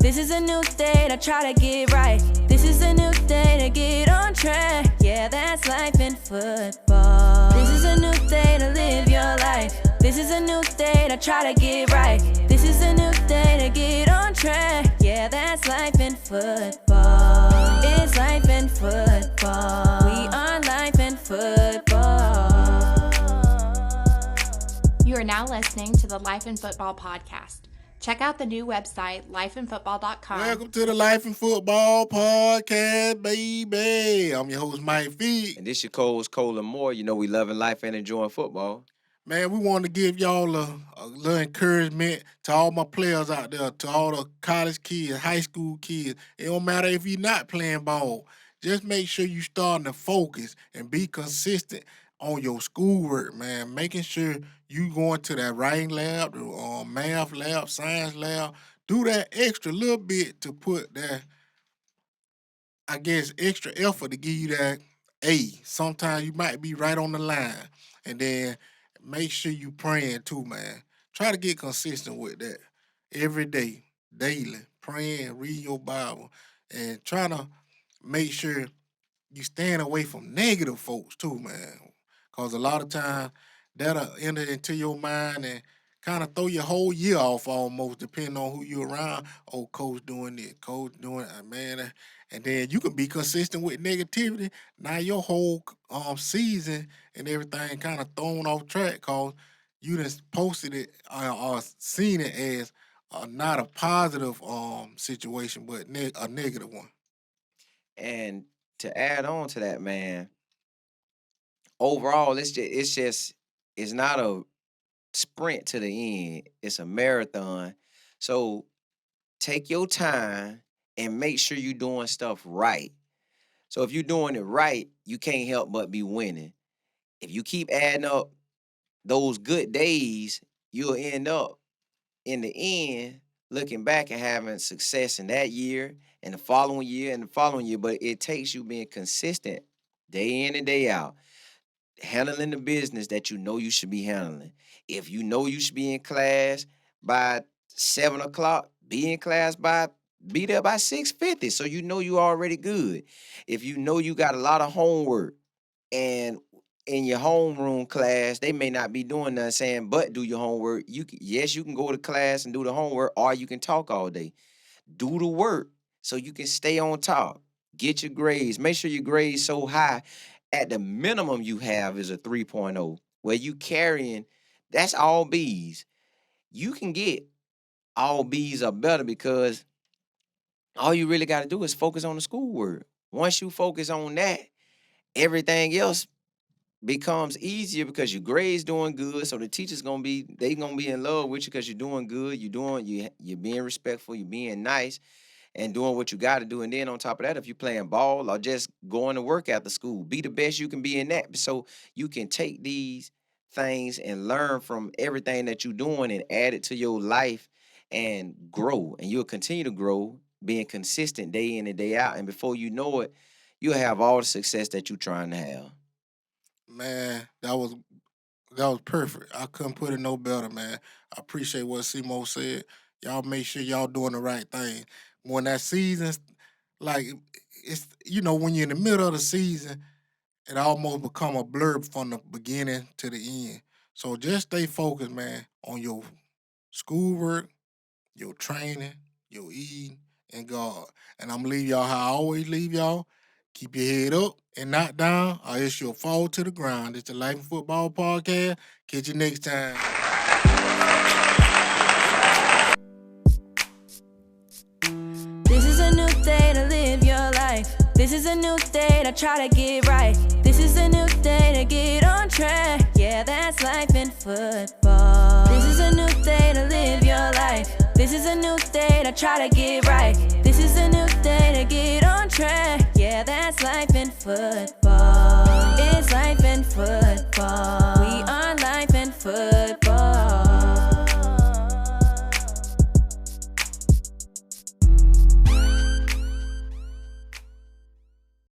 This is a new day to try to get right. This is a new day to get on track. Yeah, that's life in football. This is a new day to live your life. This is a new day to try to get right. This is a new day to get on track. Yeah, that's life in football. It's life in football. We are life in football. You are now listening to the Life in Football podcast. Check out the new website, lifeinfootball.com. Welcome to the Life in Football podcast, baby. I'm your host, Mike Feet. And this your co-host, Colin Moore. You know we loving life and enjoying football. Man, we want to give y'all a little encouragement to all my players out there, to all the college kids, high school kids. It don't matter if you're not playing ball. Just make sure you starting to focus and be consistent on your schoolwork, man. Making sure you going to that writing lab, the math lab, science lab. Do that extra little bit to put that, I guess, extra effort to give you that A. Sometimes you might be right on the line. And then make sure you praying too, man. Try to get consistent with that every day, daily. Praying, reading your Bible, and trying to make sure you stand away from negative folks too, man. Because a lot of times that'll enter into your mind and kind of throw your whole year off almost, depending on who you're around. Oh, coach doing this, coach doing that, man. And then you can be consistent with negativity. Now your whole season and everything kind of thrown off track because you done posted it or seen it as not a positive situation, but a negative one. And to add on to that, man, overall, it's not a sprint to the end. It's a marathon. So take your time and make sure you're doing stuff right. So if you're doing it right, you can't help but be winning. If you keep adding up those good days, you'll end up in the end looking back and having success in that year and the following year and the following year. But it takes you being consistent day in and day out, handling the business that you know you should be handling. If you know you should be in class by 7 o'clock, be there by 6:50, so you know you already good. If you know you got a lot of homework and in your homeroom class, they may not be doing nothing saying, but do your homework. You can go to class and do the homework, or you can talk all day. Do the work so you can stay on top. Get your grades. Make sure your grades so high. At the minimum you have is a 3.0, where you carrying, that's all B's. You can get all B's or better because all you really got to do is focus on the schoolwork. Once you focus on that, everything else becomes easier because your grades doing good. So the teachers gonna be in love with you because you're doing good. You're being respectful. You're being nice. And doing what you got to do. And then on top of that, if you're playing ball or just going to work after school, be the best you can be in that. So you can take these things and learn from everything that you're doing and add it to your life and grow. And you'll continue to grow, being consistent day in and day out. And before you know it, you'll have all the success that you're trying to have. Man, that was perfect. I couldn't put it no better, man. I appreciate what Simo said. Y'all make sure y'all doing the right thing. When that season, like, it's, when you're in the middle of the season, it almost become a blur from the beginning to the end. So just stay focused, man, on your schoolwork, your training, your eating, and God. And I'm going to leave y'all how I always leave y'all. Keep your head up and not down, or else you'll fall to the ground. It's the Life in Football podcast. Catch you next time. This is a new day to live your life. This is a new day to try to get right. This is a new day to get on track. Yeah, that's life in football. This is a new day to live your life. This is a new day to try to get right. This is a new day to get on track. Yeah, that's life in football. It's life in football. We are life in football.